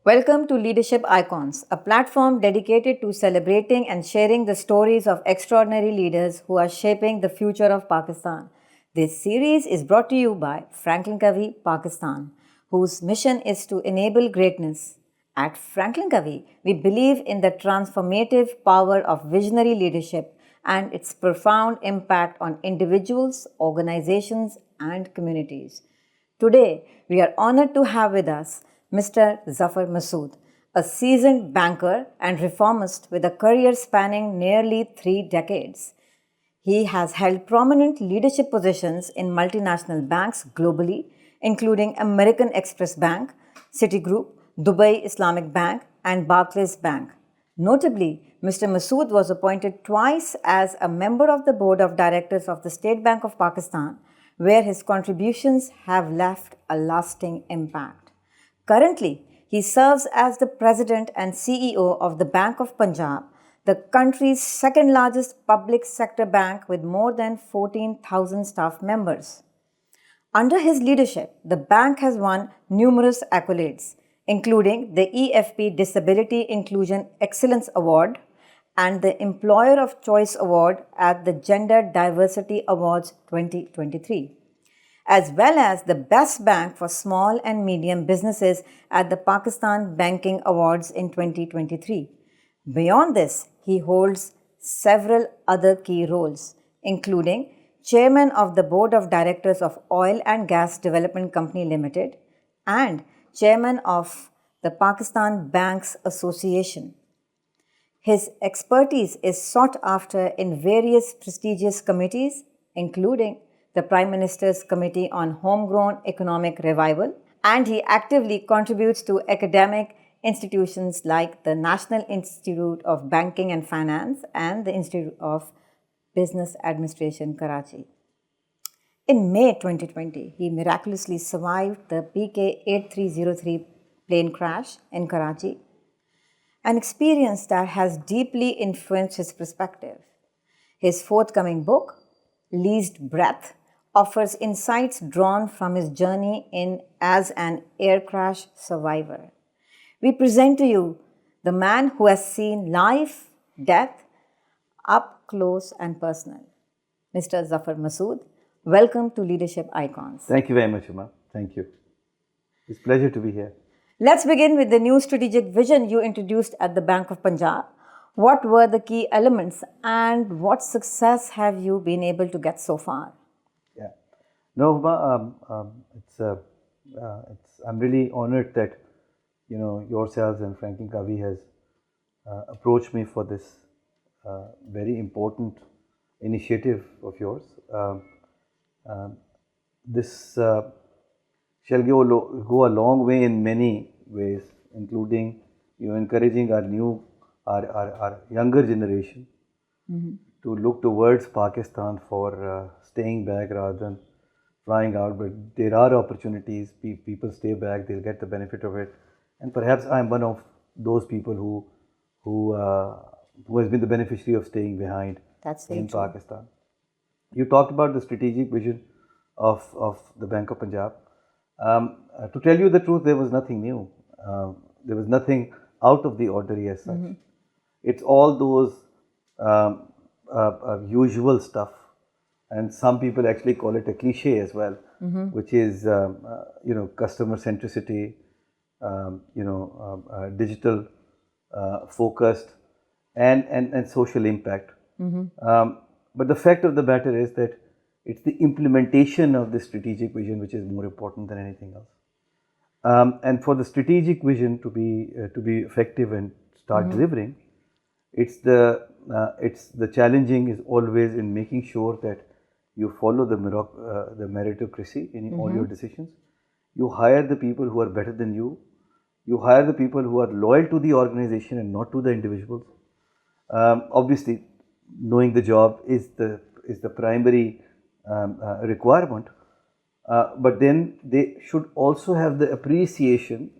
Welcome to Leadership Icons, a platform dedicated to celebrating and sharing the stories of extraordinary leaders who are shaping the future of Pakistan. This series is brought to you by FranklinCovey, Pakistan, whose mission is to enable greatness. At FranklinCovey, we believe in the transformative power of visionary leadership and its profound impact on individuals, organizations, and communities. Today, we are honored to have with us Mr. Zafar Masud, a seasoned banker and reformist with a career spanning nearly 3 decades. He has held prominent leadership positions in multinational banks globally, including American Express Bank, Citigroup, Dubai Islamic Bank, and Barclays Bank. Notably, Mr. Masud was appointed twice as a member of the board of directors of the State Bank of Pakistan, where his contributions have left a lasting impact. Currently, he serves as the president and CEO of the Bank of Punjab, the country's second largest public sector bank with more than 14,000 staff members. Under his leadership, the bank has won numerous accolades, including the EFP Disability Inclusion Excellence Award and the Employer of Choice Award at the Gender Diversity Awards 2023, as well as the Best Bank for Small and Medium Businesses at the Pakistan Banking Awards in 2023. Beyond this, he holds several other key roles, including Chairman of the Board of Directors of Oil and Gas Development Company Limited and Chairman of the Pakistan Banks Association. His expertise is sought after in various prestigious committees, including the Prime Minister's Committee on Homegrown Economic Revival, and he actively contributes to academic institutions like the National Institute of Banking and Finance and the Institute of Business Administration, Karachi. In May 2020, he miraculously survived the PK-8303 plane crash in Karachi, an experience that has deeply influenced his perspective. His forthcoming book, Leased Breath, offers insights drawn from his journey as an air crash survivor. We present to you the man who has seen life, death, up close and personal. Mr. Zafar Masud, welcome to Leadership Icons. Thank you very much, Uma. Thank you. It's a pleasure to be here. Let's begin with the new strategic vision you introduced at the Bank of Punjab. What were the key elements and what success have you been able to get so far? Yeah. No, I'm really honored that, yourselves and FranklinCovey has approached me for this very important initiative of yours. This shall go a long way in many ways, including encouraging our younger generation to look towards Pakistan for staying back rather than flying out. But there are opportunities. People stay back; they'll get the benefit of it. And perhaps I'm one of those people who has been the beneficiary of staying behind in Pakistan. You talked about the strategic vision of the Bank of Punjab. To tell you the truth, there was nothing new. There was nothing out of the ordinary as such. It's all those usual stuff, and some people actually call it a cliche as well, which is customer centricity, digital focused, and social impact. But the fact of the matter is that it's the implementation of the strategic vision which is more important than anything else. And for the strategic vision to be effective and start delivering, it's the challenging is always in making sure that you follow the meritocracy in all your decisions. You hire the people who are better than you. You hire the people who are loyal to the organization and not to the individuals. Obviously, knowing the job is the primary requirement, but then they should also have the appreciation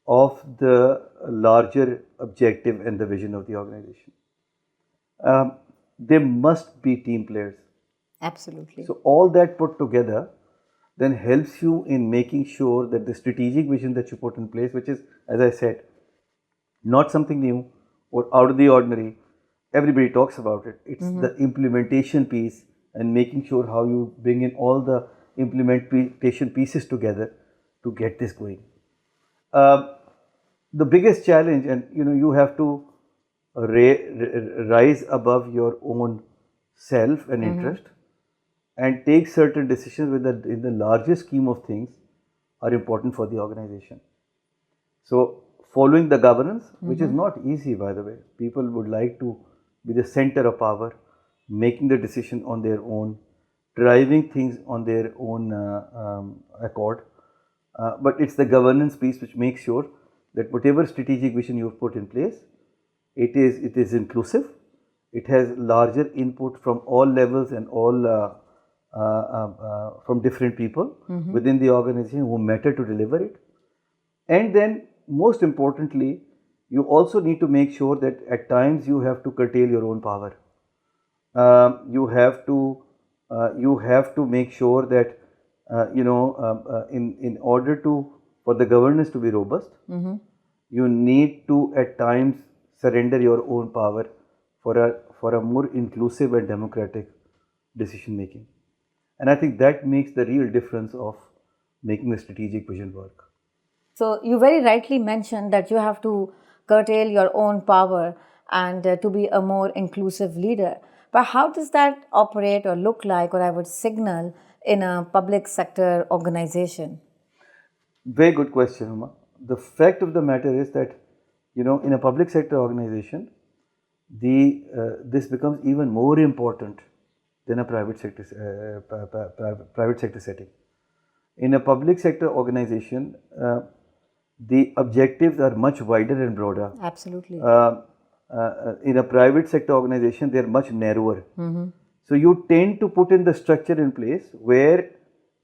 of the larger objective and the vision of the organization. They must be team players. Absolutely. So all that put together then helps you in making sure that the strategic vision that you put in place, which is, as I said, not something new or out of the ordinary. Everybody talks about it. It's the implementation piece and making sure how you bring in all the implementation pieces together to get this going. Uh, the biggest challenge, and you have to rise above your own self and interest and take certain decisions in the larger scheme of things are important for the organization. So, following the governance, which is not easy by the way, people would like to be the center of power, making the decision on their own, driving things on their own accord. But it's the governance piece which makes sure that whatever strategic vision you've put in place, it is inclusive. It has larger input from all levels and all from different people within the organization who matter to deliver it. And then, most importantly, you also need to make sure that at times you have to curtail your own power. You have to make sure that in order for the governance to be robust, you need to at times surrender your own power for a more inclusive and democratic decision making. And I think that makes the real difference of making the strategic vision work. So, you very rightly mentioned that you have to curtail your own power and to be a more inclusive leader. But how does that operate or look like, or I would signal, in a public sector organization? Very good question, Uma. The fact of the matter is that, in a public sector organization, this becomes even more important than a private sector setting. In a public sector organization, the objectives are much wider and broader. Absolutely. In a private sector organization, they are much narrower. So you tend to put in the structure in place where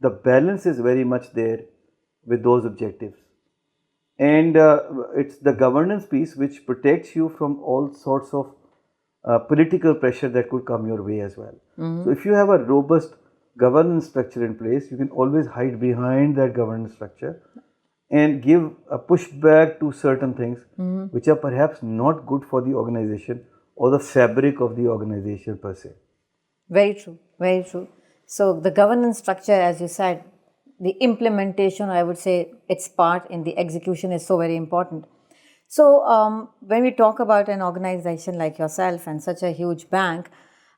the balance is very much there with those objectives. And it's the governance piece which protects you from all sorts of political pressure that could come your way as well. So if you have a robust governance structure in place, you can always hide behind that governance structure and give a pushback to certain things which are perhaps not good for the organization or the fabric of the organization per se. Very true, very true. So, the governance structure, as you said, the implementation, I would say, its part in the execution is so very important. So, when we talk about an organization like yourself and such a huge bank,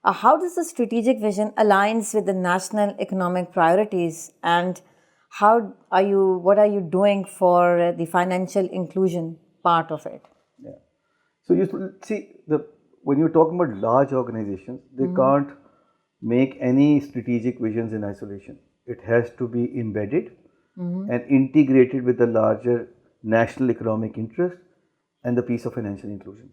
how does the strategic vision aligns with the national economic priorities, and what are you doing for the financial inclusion part of it? Yeah. So you see, when you're talking about large organizations, they can't make any strategic visions in isolation. It has to be embedded and integrated with the larger national economic interest and the piece of financial inclusion.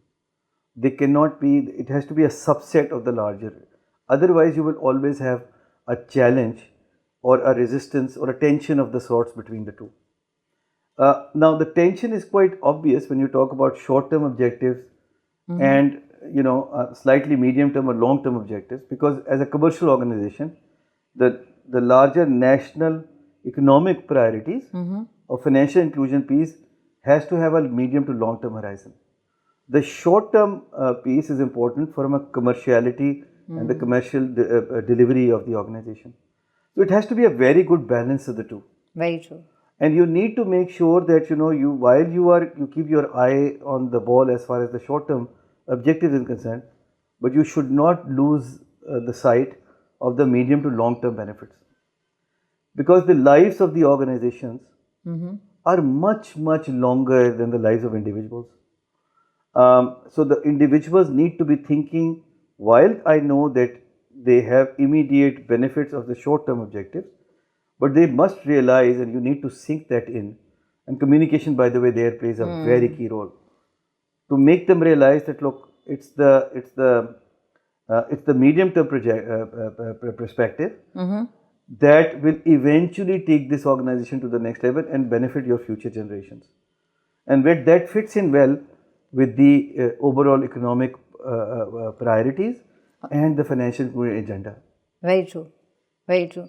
They cannot be, it has to be a subset of the larger. Otherwise, you will always have a challenge or a resistance or a tension of the sorts between the two. Now, the tension is quite obvious when you talk about short-term objectives and slightly medium-term or long-term objectives, because as a commercial organization, the larger national economic priorities of financial inclusion piece has to have a medium to long-term horizon. The short-term piece is important from a commerciality and the commercial delivery of the organization. So it has to be a very good balance of the two. Very true. And you need to make sure that while you keep your eye on the ball as far as the short-term objective is concerned, but you should not lose the sight of the medium to long-term benefits, because the lives of the organizations are much longer than the lives of individuals. So the individuals need to be thinking, while I know that they have immediate benefits of the short-term objectives, but they must realize, and you need to sink that in, and communication, by the way, there plays a very key role to make them realize that, look, it's the medium-term perspective that will eventually take this organization to the next level and benefit your future generations, and where that fits in well with the overall economic priorities and the financial agenda. Very true. Very true.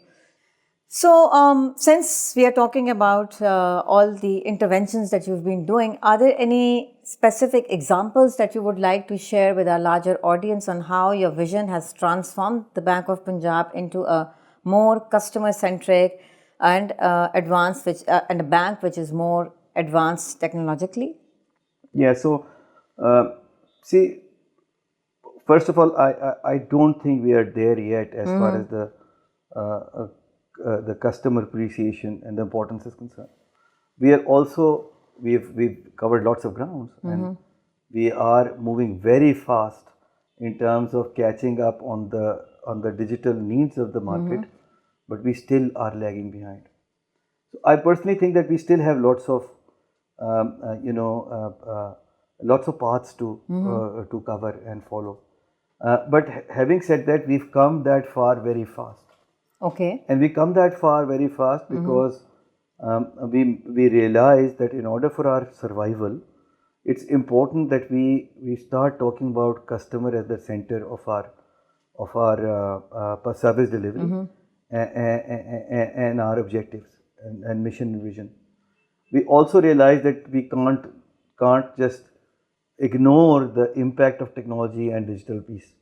So, since we are talking about all the interventions that you've been doing, are there any specific examples that you would like to share with our larger audience on how your vision has transformed the Bank of Punjab into a more customer-centric and advanced, and a bank which is more advanced technologically? Yeah, so see, first of all, I don't think we are there yet as far as the customer appreciation and the importance is concerned. We are also we've covered lots of grounds, and we are moving very fast in terms of catching up on the digital needs of the market, but we still are lagging behind. So I personally think that we still have lots of lots of paths to cover and follow. But having said that, we've come that far very fast. Okay. And we come that far very fast because we realize that in order for our survival, it's important that we start talking about customer at the center of our service delivery and our objectives and mission and vision. We also realize that we can't just ignore the impact of technology and digital piece.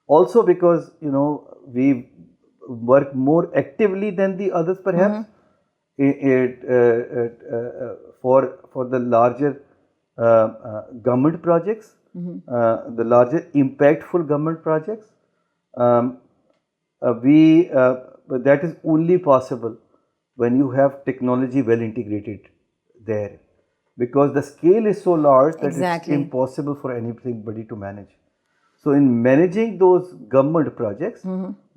Also because we work more actively than the others perhaps for the larger government projects, the larger impactful government projects. But that is only possible when you have technology well integrated there, because the scale is so large that Exactly. it's impossible for anybody to manage. So in managing those government projects,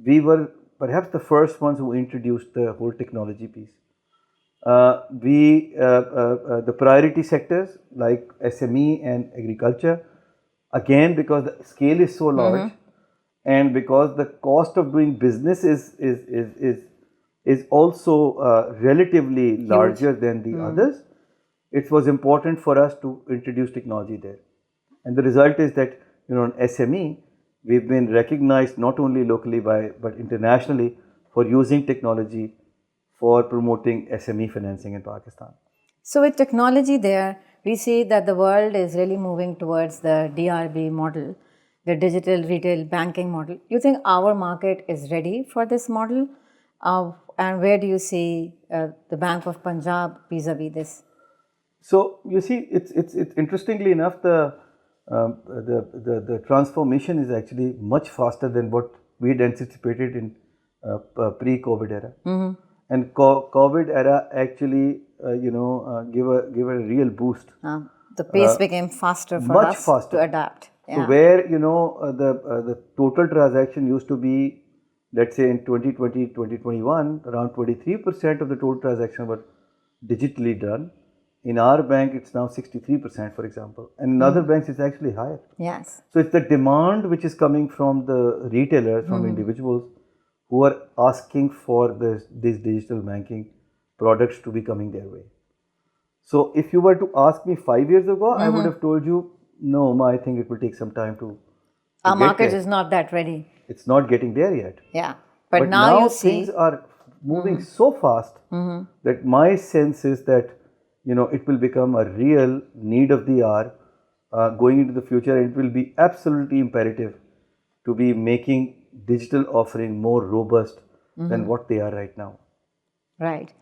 we were perhaps the first ones who introduced the whole technology piece. The priority sectors like SME and agriculture, again because the scale is so large and because the cost of doing business is also relatively larger than the others, it was important for us to introduce technology there. And the result is that in SME, we've been recognized not only locally but internationally for using technology for promoting SME financing in Pakistan. So with technology there, we see that the world is really moving towards the DRB model, the digital retail banking model. You think our market is ready for this model? And where do you see the Bank of Punjab vis-a-vis this? So you see, it's interestingly enough, the transformation is actually much faster than what we had anticipated in pre-COVID era. And COVID era actually, give a real boost. The pace became faster for much us faster. to adapt. So where the total transaction used to be, let's say in 2020, 2021, around 23% of the total transaction were digitally done. In our bank, it's now 63%, for example, and in other banks, it's actually higher. Yes. So it's the demand which is coming from the retailers, from individuals who are asking for these digital banking products to be coming their way. So if you were to ask me 5 years ago, I would have told you, no, I think it will take some time to Our get market there. is not that ready. It's not getting there yet. Yeah. But now you see. things are moving so fast that my sense is that it will become a real need of the hour going into the future, and it will be absolutely imperative to be making digital offering more robust than what they are right now. Right.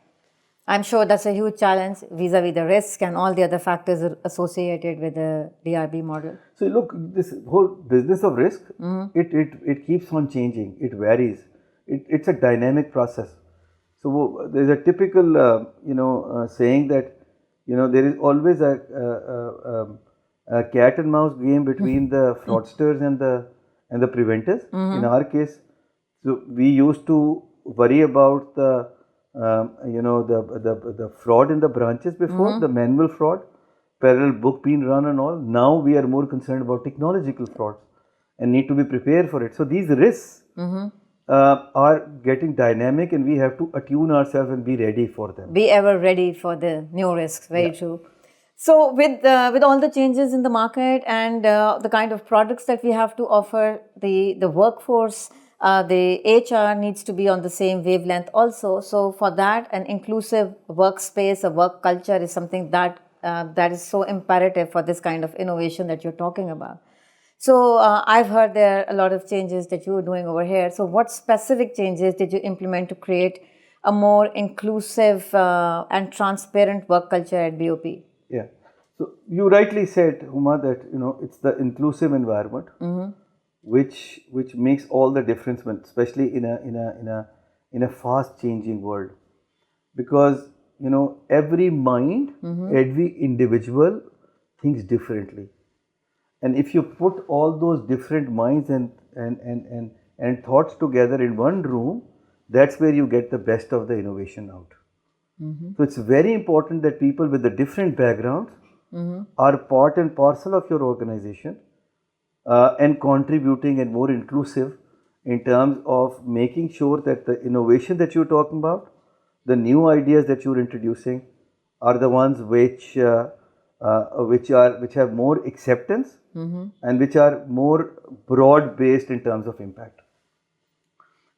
I'm sure that's a huge challenge vis-a-vis the risk and all the other factors associated with the DRB model. So look, this whole business of risk, it keeps on changing. It varies. It's a dynamic process. So there's a typical saying that there is always a cat and mouse game between the fraudsters and the preventers. In our case, so we used to worry about the fraud in the branches before, the manual fraud, parallel book being run and all. Now we are more concerned about technological frauds and need to be prepared for it. So these risks are getting dynamic, and we have to attune ourselves and be ready for them. Be ever ready for the new risks. Very true. So with all the changes in the market and the kind of products that we have to offer, the workforce the HR needs to be on the same wavelength also. So for that, an inclusive workspace, a work culture is something that that is so imperative for this kind of innovation that you're talking about. So I've heard there are a lot of changes that you were doing over here. So what specific changes did you implement to create a more inclusive and transparent work culture at BOP? Yeah. So you rightly said, Huma, that it's the inclusive environment which makes all the difference, especially in a fast changing world, because every mind, every individual thinks differently, and if you put all those different minds and thoughts together in one room, that's where you get the best of the innovation out. So it's very important that people with the different backgrounds are part and parcel of your organization and contributing and more inclusive in terms of making sure that the innovation that you're talking about, the new ideas that you're introducing, are the ones which have more acceptance and which are more broad based in terms of impact.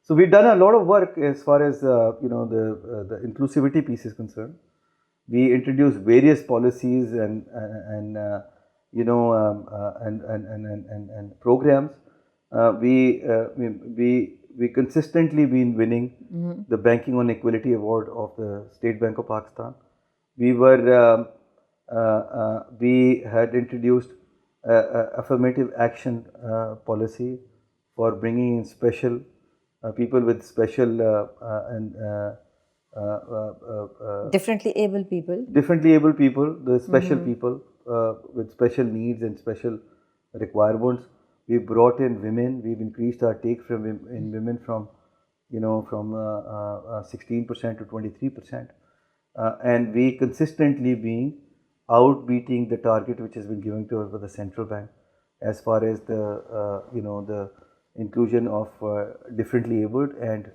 So we've done a lot of work as far as the inclusivity piece is concerned. We introduced various policies and programs. We consistently been winning the Banking on Equality Award of the State Bank of Pakistan. We had introduced affirmative action policy for bringing in special people with special differently able people, the special people with special needs and special requirements. We brought in women. We've increased our take in women from 16% to 23%, and we consistently being outbeating the target which has been given to us by the central bank as far as the inclusion of differently abled and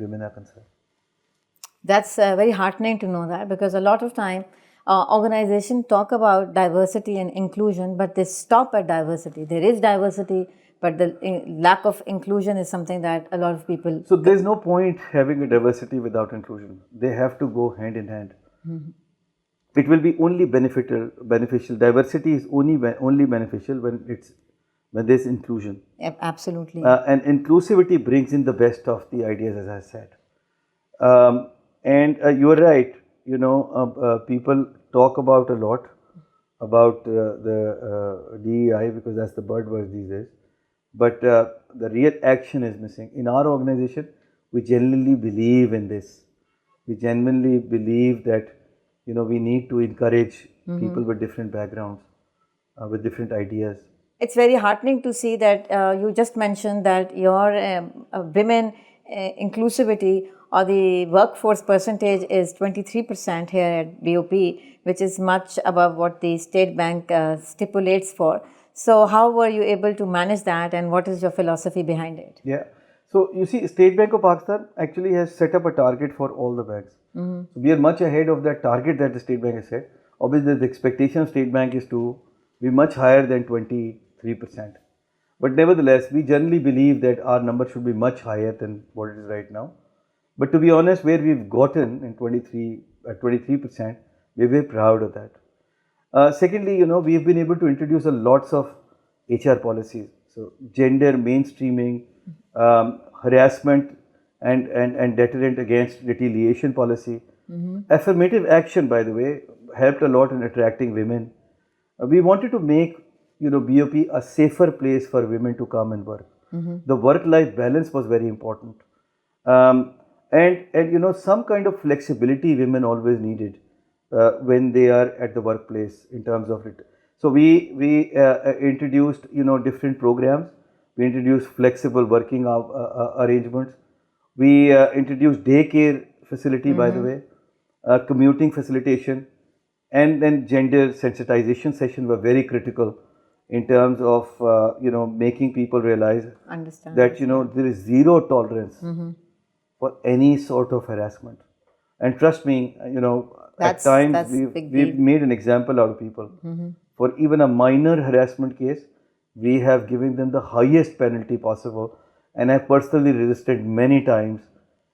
women are concerned. That's very heartening to know that, because a lot of time organizations talk about diversity and inclusion, but they stop at diversity. There is diversity, but the lack of inclusion is something that a lot of people... So there's no point having a diversity without inclusion. They have to go hand in hand. It will be only beneficial. Diversity is only beneficial when there's inclusion. Yep, absolutely. And inclusivity brings in the best of the ideas, as I said. And you are right. People talk about a lot about the DEI because that's the buzzword these days. But the real action is missing. In our organization, we genuinely believe in this. We genuinely believe that we need to encourage people with different backgrounds, with different ideas. It's very heartening to see that you just mentioned that your women inclusivity or the workforce percentage is 23% here at BOP, which is much above what the State Bank stipulates for. So how were you able to manage that, and what is your philosophy behind it? Yeah. So you see, State Bank of Pakistan actually has set up a target for all the banks. So we are much ahead of that target that the State Bank has set. Obviously, the expectation of State Bank is to be much higher than 23%. But nevertheless, we generally believe that our number should be much higher than what it is right now. But to be honest, where we've gotten in 23%, we're very proud of that. Secondly, we have been able to introduce lots of HR policies. So gender mainstreaming, harassment and deterrent against retaliation policy. Affirmative action, by the way, helped a lot in attracting women. We wanted to make BOP a safer place for women to come and work. The work-life balance was very important. And some kind of flexibility women always needed when they are at the workplace in terms of it. So we introduced different programs. We introduced flexible working arrangements. We introduced daycare facility, by the way, commuting facilitation, and then gender sensitization session were very critical in terms of making people realize that there is zero tolerance for any sort of harassment. And trust me, at times we've made an example out of people. For even a minor harassment case, we have given them the highest penalty possible, and I personally resisted many times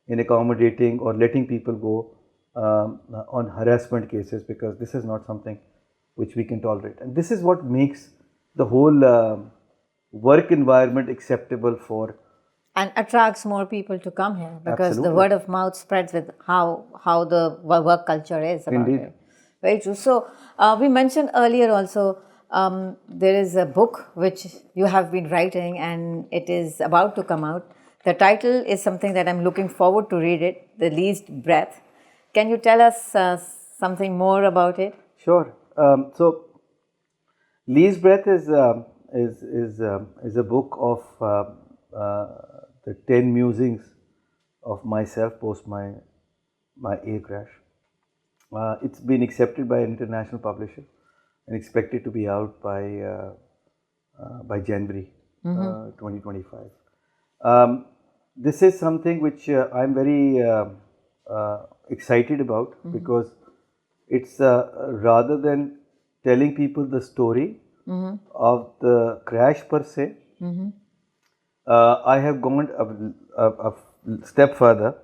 in accommodating or letting people go on harassment cases, because this is not something which we can tolerate. And this is what makes the whole work environment acceptable for. And attracts more people to come here, because the Absolutely. word of mouth spreads with how the work culture is about Indeed. it. Very true. So we mentioned earlier also there is a book which you have been writing and it is about to come out. The title is something that I'm looking forward to read it, The Least Breath. Can you tell us something more about it? Sure. So, Lee's Breath is a book of the 10 musings of myself post my air crash. It's been accepted by an international publisher and expected to be out by January 2025. This is something which I'm very excited about, because it's rather than telling people the story of the crash per se, I have gone a step further,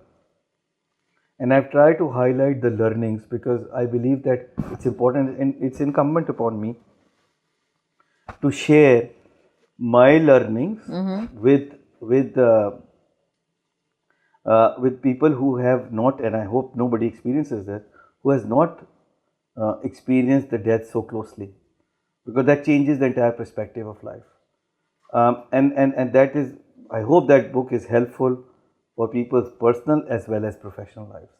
and I've tried to highlight the learnings, because I believe that it's important and it's incumbent upon me to share my learnings with people who have not, and I hope nobody experiences that, who has not experienced the death so closely, because that changes the entire perspective of life. And that is, I hope that book is helpful for people's personal as well as professional lives.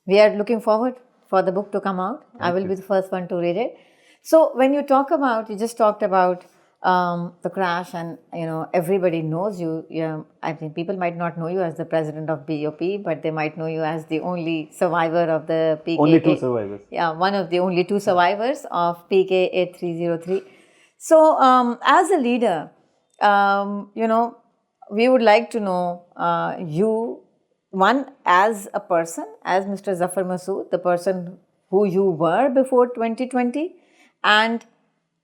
We are looking forward for the book to come out. I will be the first one to read it. So when you talk about, you just talked about the crash, and everybody knows you. I think people might not know you as the president of BOP, but they might know you as the only survivor of the PK. Only 2 survivors. Yeah, one of the only 2 survivors of PK 8303. So as a leader, we would like to know you, one, as a person, as Mr. Zafar Masud, the person who you were before 2020, and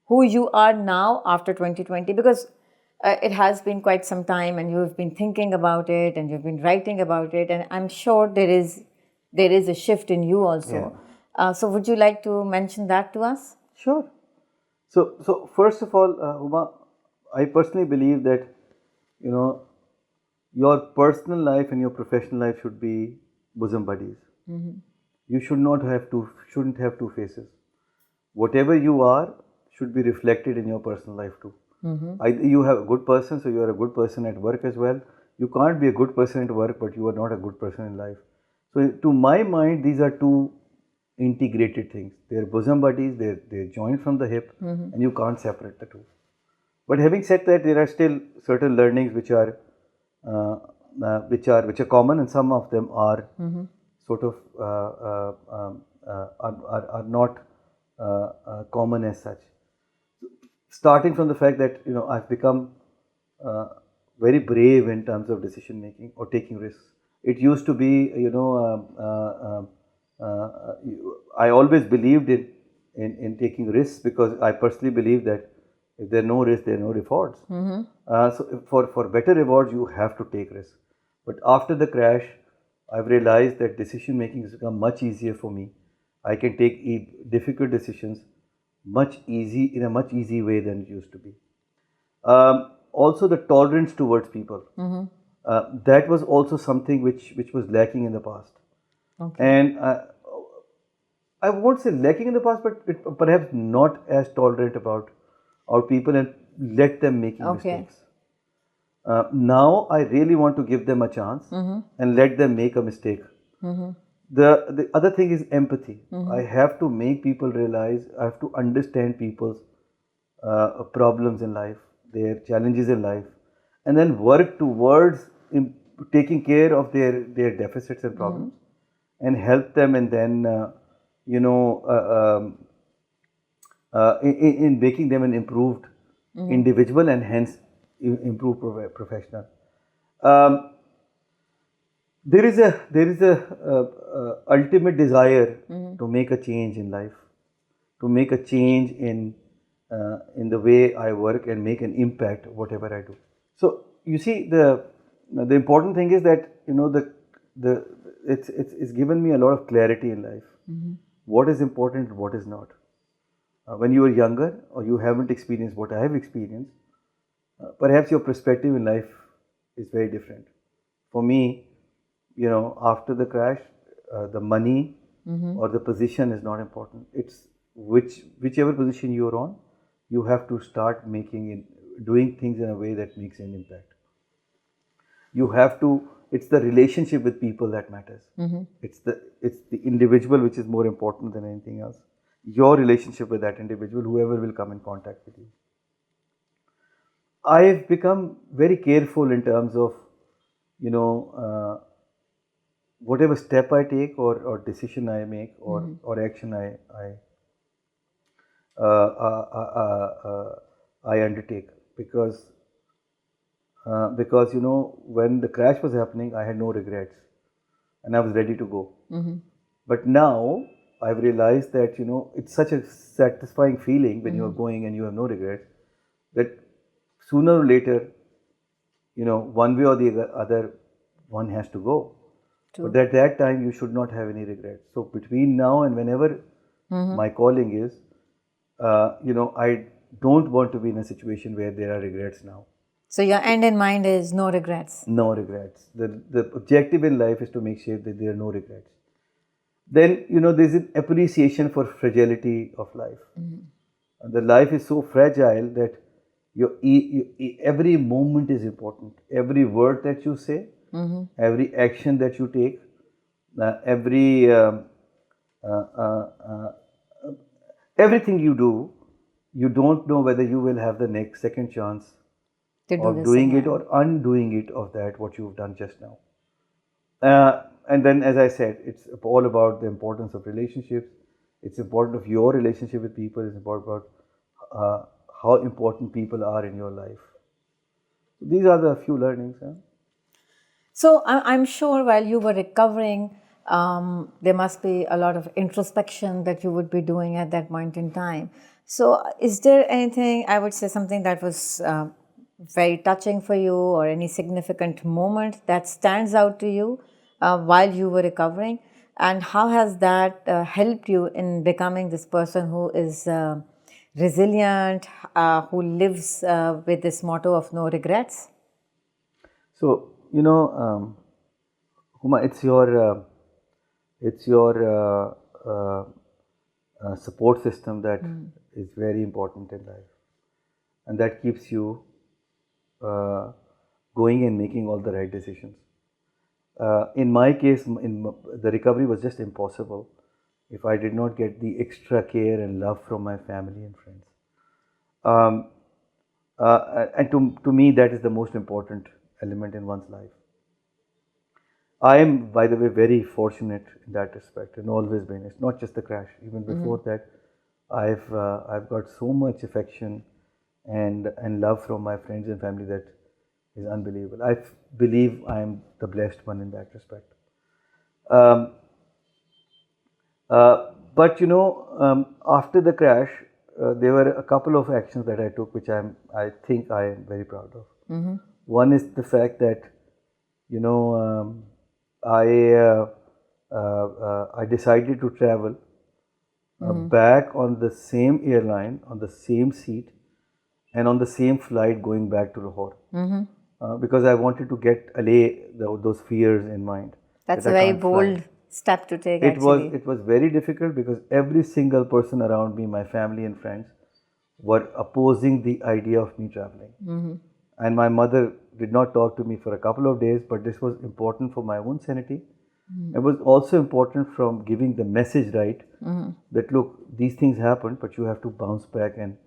who you are now after 2020, because it has been quite some time and you have been thinking about it and you've been writing about it, and I'm sure there is a shift in you also. So would you like to mention that to us? Sure. So first of all, Uma, I personally believe that your personal life and your professional life should be bosom buddies. You shouldn't have two faces. Whatever you are should be reflected in your personal life too. Either you have a good person, so you are a good person at work as well. You can't be a good person at work, but you are not a good person in life. So to my mind, these are two integrated things. They're bosom buddies, they're joined from the hip, and you can't separate the two. But having said that, there are still certain learnings which are common, and some of them are sort of are not common as such. Starting from the fact that I've become very brave in terms of decision making or taking risks. It used to be I always believed in taking risks, because I personally believe that if there are no risks, there are no rewards. So for better rewards, you have to take risks. But after the crash, I've realized that decision making has become much easier for me. I can take difficult decisions in a much easy way than it used to be. Also, the tolerance towards people. That was also something which was lacking in the past. And I won't say lacking in the past, but perhaps not as tolerant about our people and let them making mistakes. Now I really want to give them a chance and let them make a mistake. The other thing is empathy. I have to make people realize, I have to understand people's problems in life, their challenges in life, and then work towards taking care of their deficits and problems, and help them, and then in making them an improved individual, and hence improved professional. There is a ultimate desire to make a change in life, to make a change in the way I work and make an impact whatever I do. So you see, the important thing is that, you know, it's given me a lot of clarity in life. What is important, what is not. When you are younger or you haven't experienced what I have experienced, perhaps your perspective in life is very different. For me, you know, after the crash, the money or the position is not important. It's whichever position you're on, you have to start doing things in a way that makes an impact. You have to. It's the relationship with people that matters. It's the individual which is more important than anything else. Your relationship with that individual, whoever will come in contact with you. I've become very careful in terms of, you know, whatever step I take or decision I make or action I undertake, because you know, when the crash was happening, I had no regrets and I was ready to go. But now I've realized that, you know, it's such a satisfying feeling when you are going and you have no regrets, that sooner or later, you know, one way or the other, one has to go. But at that time, you should not have any regrets. So between now and whenever my calling is, you know, I don't want to be in a situation where there are regrets now. So your end in mind is no regrets. No regrets. The objective in life is to make sure that there are no regrets. Then, you know, there's an appreciation for fragility of life. And the life is so fragile that every moment is important. Every word that you say, every action that you take, everything you do, you don't know whether you will have the second chance of doing it or undoing it of that what you've done just now. And then, as I said, it's all about the importance of relationships. It's important of your relationship with people. It's important about how important people are in your life. These are the few learnings. Huh? So I'm sure while you were recovering, there must be a lot of introspection that you would be doing at that point in time. So is there anything, I would say something that was very touching for you, or any significant moment that stands out to you while you were recovering? And how has that helped you in becoming this person who is resilient, who lives with this motto of no regrets? So, you know, Huma, it's your support system that is very important in life, and that keeps you going and making all the right decisions. In my case, the recovery was just impossible if I did not get the extra care and love from my family and friends. And to me, that is the most important element in one's life. I am, by the way, very fortunate in that respect, and always been. It's not just the crash. Even before that, I've got so much affection and love from my friends and family that is unbelievable. I believe I am the blessed one in that respect. But you know, after the crash, there were a couple of actions that I took, which I think I am very proud of. One is the fact that, you know, I decided to travel back on the same airline, on the same seat, and on the same flight going back to Lahore, because I wanted to get allay those fears in mind. That's a very bold step to take. It was very difficult because every single person around me, my family and friends, were opposing the idea of me traveling. And my mother did not talk to me for a couple of days, but this was important for my own sanity. It was also important from giving the message right, that look, these things happen, but you have to bounce back and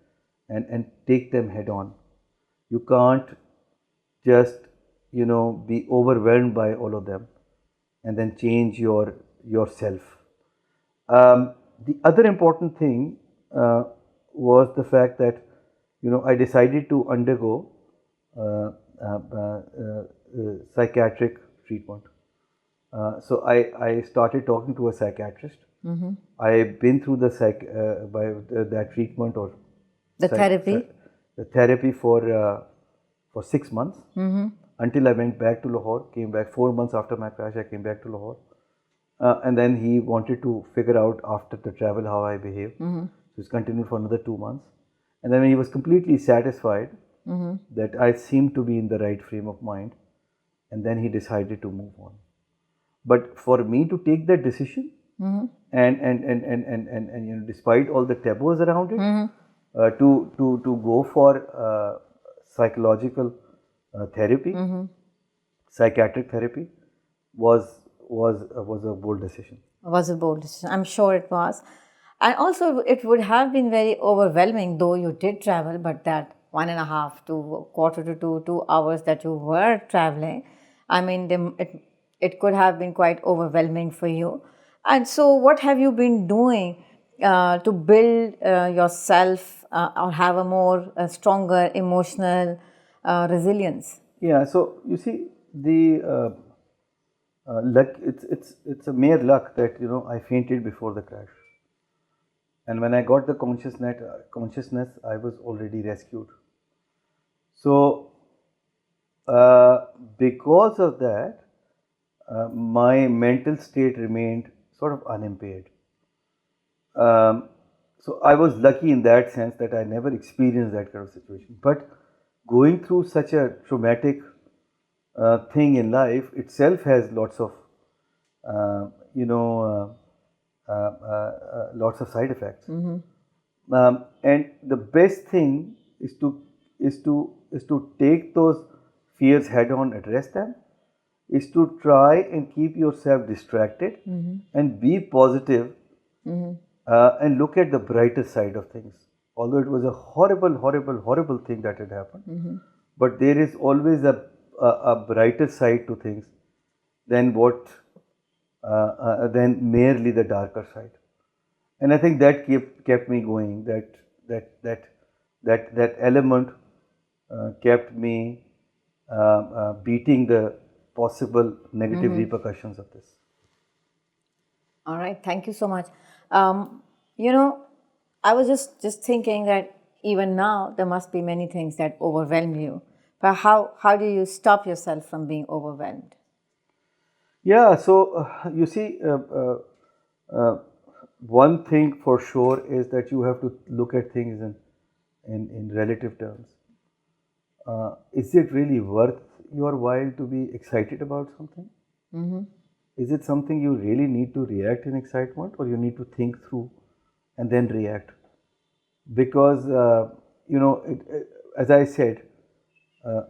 take them head on. You can't just, you know, be overwhelmed by all of them and then change yourself. The other important thing was the fact that, you know, I decided to undergo psychiatric treatment. So I started talking to a psychiatrist. I've been through that treatment or the therapy for for 6 months until I went back to Lahore, came back 4 months after my crash, I came back to Lahore. And then he wanted to figure out after the travel how I behave. So it's continued for another 2 months. And then when he was completely satisfied that I seemed to be in the right frame of mind, and then he decided to move on. But for me to take that decision, and you know, despite all the taboos around it, to go for psychological therapy, psychiatric therapy, was a bold decision. Was a bold decision. I'm sure it was. And also, it would have been very overwhelming, though you did travel, but that 1.5 to quarter to 2 hours that you were traveling, I mean, it could have been quite overwhelming for you. And so, what have you been doing to build yourself or have a more stronger emotional resilience? Yeah, so you see, the luck, it's a mere luck that, you know, I fainted before the crash. And when I got the consciousness, I was already rescued. So, because of that, my mental state remained sort of unimpaired. So I was lucky in that sense that I never experienced that kind of situation. But going through such a traumatic thing in life itself has lots of, lots of side effects. And the best thing is to take those fears head on, address them, is to try and keep yourself distracted and be positive, and look at the brighter side of things. Although it was a horrible thing that had happened, but there is always a brighter side to things than than merely the darker side. And I think that kept me going. That element kept me beating the possible negative repercussions of this. All right, thank you so much. You know, I was just thinking that even now there must be many things that overwhelm you. But how do you stop yourself from being overwhelmed? Yeah, so you see, one thing for sure is that you have to look at things in relative terms. Is it really worth your while to be excited about something? Is it something you really need to react in excitement, or you need to think through and then react? Because as I said,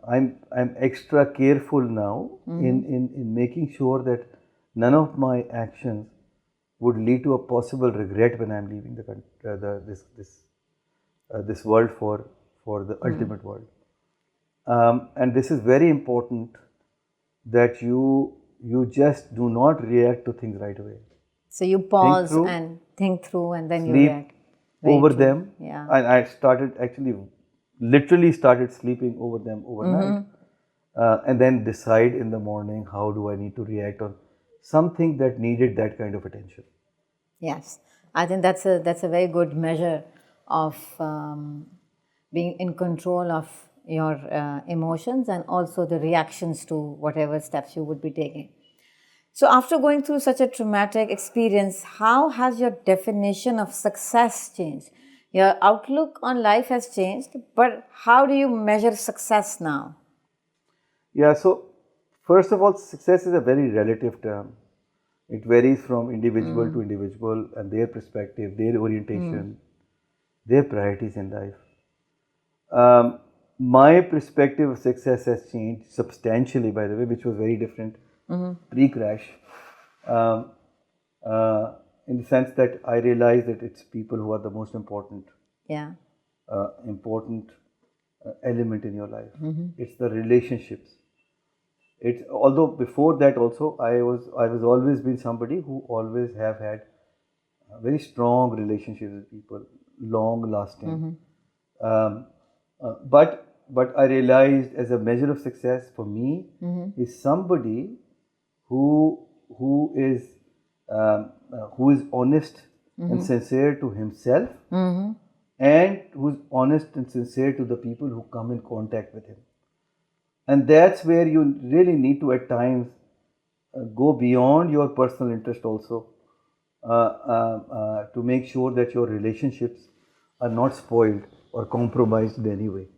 I'm extra careful now in making sure that none of my actions would lead to a possible regret when I'm leaving this world for the ultimate world. And this is very important, that you just do not react to things right away. So you pause and think through, and then you react. Over them. Yeah. And I literally started sleeping over them overnight, and then decide in the morning how do I need to react on something that needed that kind of attention. Yes, I think that's a very good measure of being in control of your emotions and also the reactions to whatever steps you would be taking. So after going through such a traumatic experience, how has your definition of success changed? Your outlook on life has changed, but how do you measure success now? Yeah, so first of all, success is a very relative term. It varies from individual to individual and their perspective, their orientation, their priorities in life. My perspective of success has changed substantially, by the way, which was very different pre-crash, in the sense that I realized that it's people who are the most important, important element in your life. It's the relationships. Although before that also I was always been somebody who always have had very strong relationships with people, long lasting. But I realized as a measure of success for me is somebody who is honest and sincere to himself, and who is honest and sincere to the people who come in contact with him. And that's where you really need to at times go beyond your personal interest also, to make sure that your relationships are not spoiled or compromised in any way.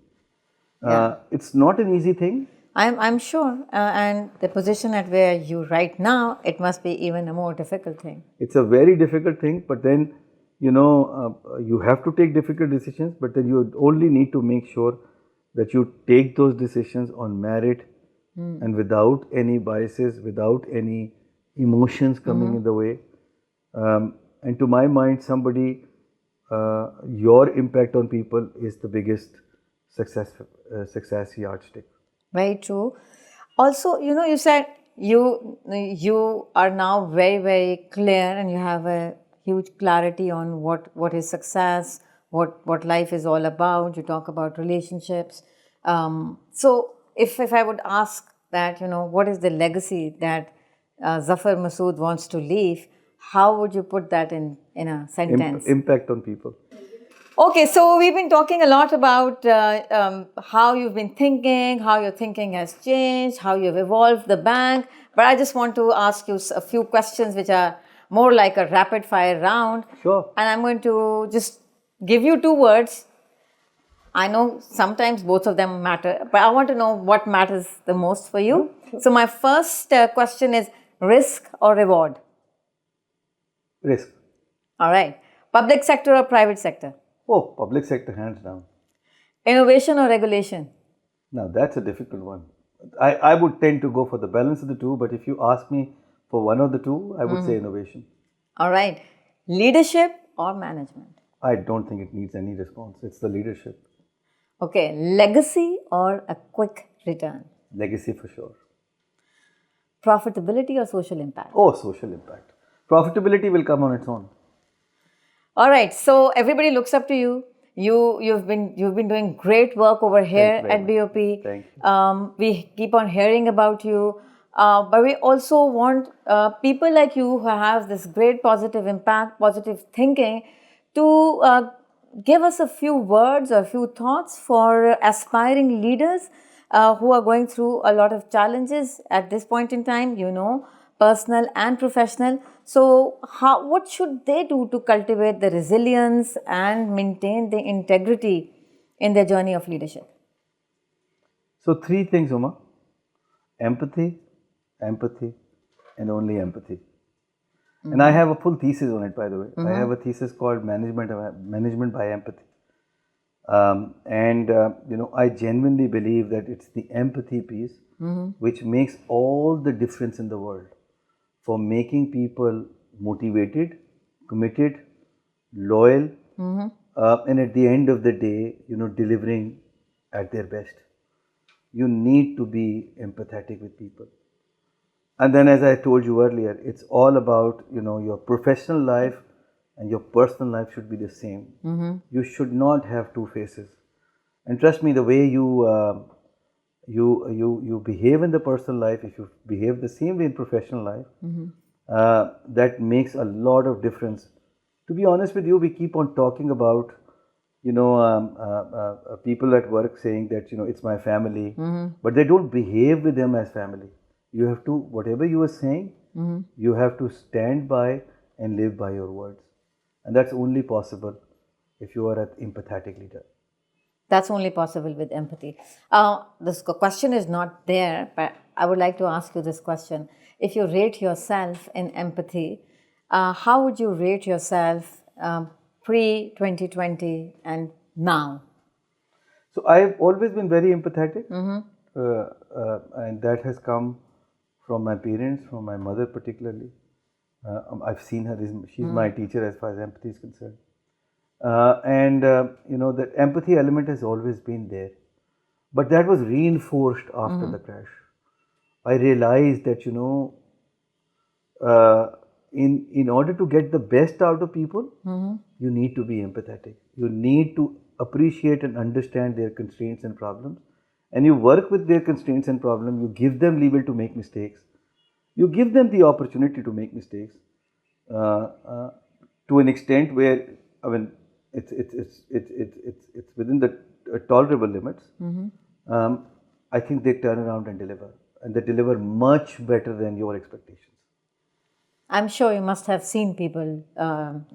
It's not an easy thing. I'm sure, and the position at where you right now, it must be even a more difficult thing. It's a very difficult thing, but then you have to take difficult decisions, but then you only need to make sure that you take those decisions on merit and without any biases, without any emotions coming in the way. And to my mind, your impact on people is the biggest success yardstick. Very true. Also, you said you are now very, very clear, and you have a huge clarity on what is success, what life is all about. You talk about relationships. So if I would ask that, what is the legacy that Zafar Masud wants to leave, how would you put that in a sentence? Impact on people. Okay, so we've been talking a lot about how you've been thinking, how your thinking has changed, how you've evolved the bank. But I just want to ask you a few questions which are more like a rapid fire round. Sure. And I'm going to just give you 2 words. I know sometimes both of them matter, but I want to know what matters the most for you. Sure. So my first question is risk or reward? Risk. All right. Public sector or private sector? Oh, public sector, hands down. Innovation or regulation? Now, that's a difficult one. I would tend to go for the balance of the two, but if you ask me for one of the two, I would say innovation. All right. Leadership or management? I don't think it needs any response. It's the leadership. Okay. Legacy or a quick return? Legacy for sure. Profitability or social impact? Oh, social impact. Profitability will come on its own. All right. So everybody looks up to you. You've been doing great work over here at BOP. Thank you. We keep on hearing about you, but we also want people like you who have this great positive impact, positive thinking, to give us a few words or a few thoughts for aspiring leaders who are going through a lot of challenges at this point in time, personal and professional. So what should they do to cultivate the resilience and maintain the integrity in their journey of leadership? So 3 things, Uma. Empathy, empathy, and only empathy. And I have a full thesis on it, by the way. I have a thesis called Management by Empathy. I genuinely believe that it's the empathy piece which makes all the difference in the world for making people motivated, committed, loyal, and at the end of the day, delivering at their best. You need to be empathetic with people. And then, as I told you earlier, it's all about, your professional life and your personal life should be the same. You should not have 2 faces. And trust me, the way you behave in the personal life, if you behave the same way in professional life, that makes a lot of difference. To be honest with you, we keep on talking about, people at work saying that, it's my family, but they don't behave with them as family. You have to, whatever you are saying, you have to stand by and live by your words. And that's only possible if you are an empathetic leader. That's only possible with empathy. This question is not there, but I would like to ask you this question. If you rate yourself in empathy, how would you rate yourself pre-2020 and now? So I've always been very empathetic, and that has come from my parents, from my mother particularly. I've seen her, she's my teacher as far as empathy is concerned. That empathy element has always been there. But that was reinforced after the crash. I realized that, in order to get the best out of people, you need to be empathetic. You need to appreciate and understand their constraints and problems. And you work with their constraints and problems. You give them leeway to make mistakes. You give them the opportunity to make mistakes to an extent where, it's within the tolerable limits. I think they turn around and deliver. And they deliver much better than your expectations. I'm sure you must have seen people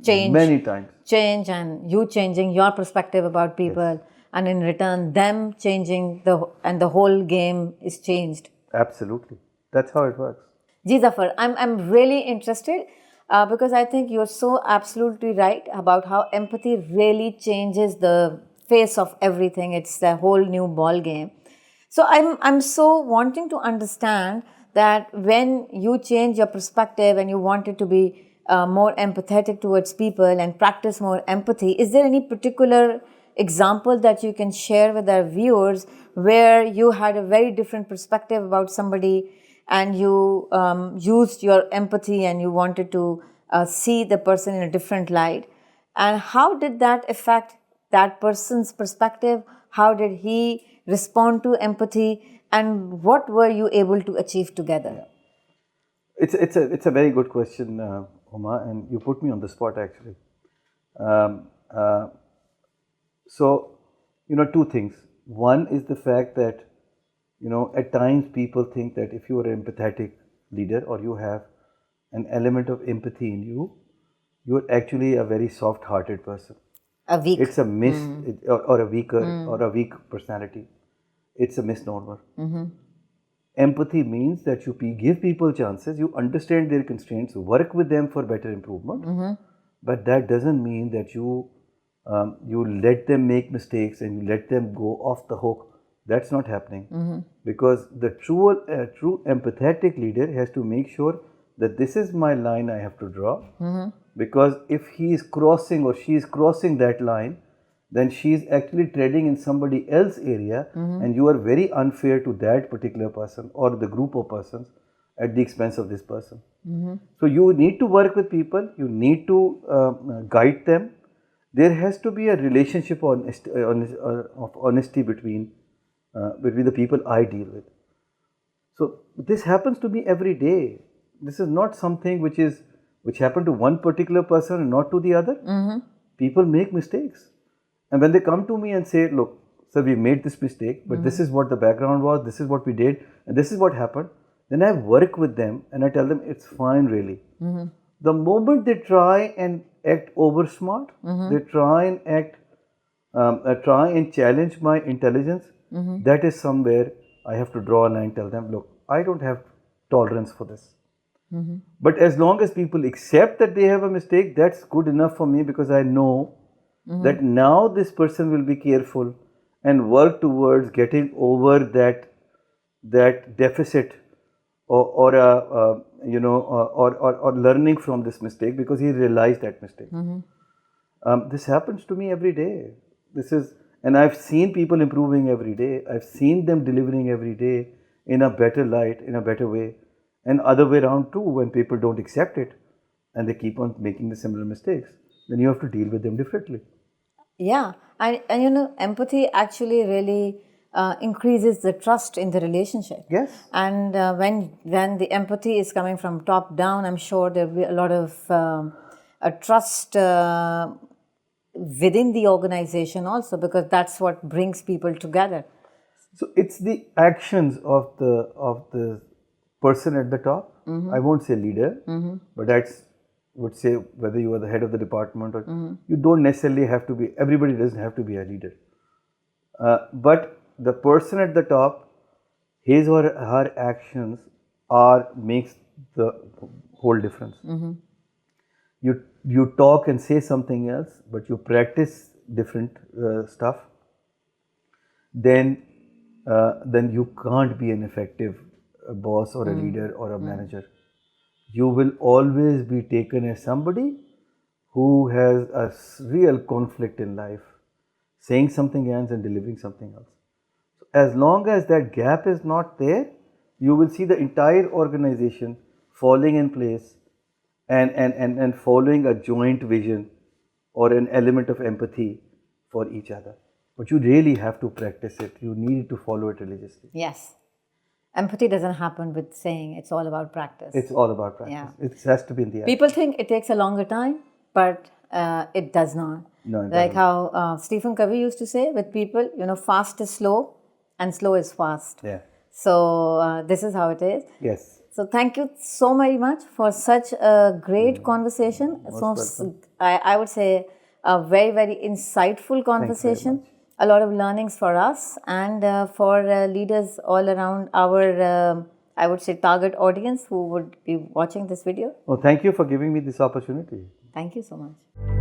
change. Many times. Change, and you changing your perspective about people, and in return, them changing and the whole game is changed. Absolutely. That's how it works. Ji Zafar, I'm really interested because I think you're so absolutely right about how empathy really changes the face of everything. It's a whole new ball game. So I'm so wanting to understand that when you change your perspective and you wanted to be more empathetic towards people and practice more empathy, is there any particular example that you can share with our viewers where you had a very different perspective about somebody and you used your empathy and you wanted to see the person in a different light? And how did that affect that person's perspective? How did he respond to empathy? And what were you able to achieve together? It's a very good question, Uma, and you put me on the spot actually. Um, uh, so, two things. One is the fact that, at times people think that if you are an empathetic leader or you have an element of empathy in you, you're actually a very soft-hearted person. A weak. It's a or a weaker or a weak personality. It's a misnomer. Empathy means that you give people chances, you understand their constraints, work with them for better improvement. But that doesn't mean that you let them make mistakes and you let them go off the hook. That's not happening. Because the true empathetic leader has to make sure that this is my line I have to draw. Because if he is crossing or she is crossing that line, then she is actually treading in somebody else's area, and you are very unfair to that particular person or the group of persons at the expense of this person. So you need to work with people, you need to guide them. There has to be a relationship of honesty between the people I deal with. So this happens to me every day. This is not something which happened to one particular person and not to the other. People make mistakes. And when they come to me and say, look, sir, we made this mistake, but this is what the background was, this is what we did, and this is what happened, then I work with them and I tell them it's fine really. The moment they try and act over smart, they try and challenge my intelligence, that is somewhere I have to draw a line and tell them, look, I don't have tolerance for this. But as long as people accept that they have a mistake, that's good enough for me, because I know that now this person will be careful and work towards getting over that deficit or learning from this mistake, because he realized that mistake. This happens to me every day. And I've seen people improving every day. I've seen them delivering every day in a better light, in a better way. And other way around too, when people don't accept it and they keep on making the similar mistakes, then you have to deal with them differently. Yeah, and empathy actually really increases the trust in the relationship. Yes. And when the empathy is coming from top down, I'm sure there'll be a lot of trust within the organization also, because that's what brings people together. So it's the actions of the person at the top. I won't say leader, but that's would say whether you are the head of the department or you don't necessarily have to be. Everybody doesn't have to be a leader, but the person at the top, his or her actions makes the whole difference. You talk and say something else, but you practice different stuff. Then you can't be an effective boss or a leader or a manager. You will always be taken as somebody who has a real conflict in life, saying something else and delivering something else. So as long as that gap is not there, you will see the entire organization falling in place and following a joint vision or an element of empathy for each other. But you really have to practice it. You need to follow it religiously. Yes. Empathy doesn't happen with saying, it's all about practice. It's all about practice. Yeah. It has to be in the act. People think it takes a longer time, but it does not. No, it Like how Stephen Covey used to say with people, fast is slow and slow is fast. Yeah. So this is how it is. Yes. So thank you so very much for such a great conversation. welcome. I would say a very, very insightful conversation. much. A lot of learnings for us and for leaders all around our, I would say, target audience who would be watching this video. Oh, thank you for giving me this opportunity. Thank you so much.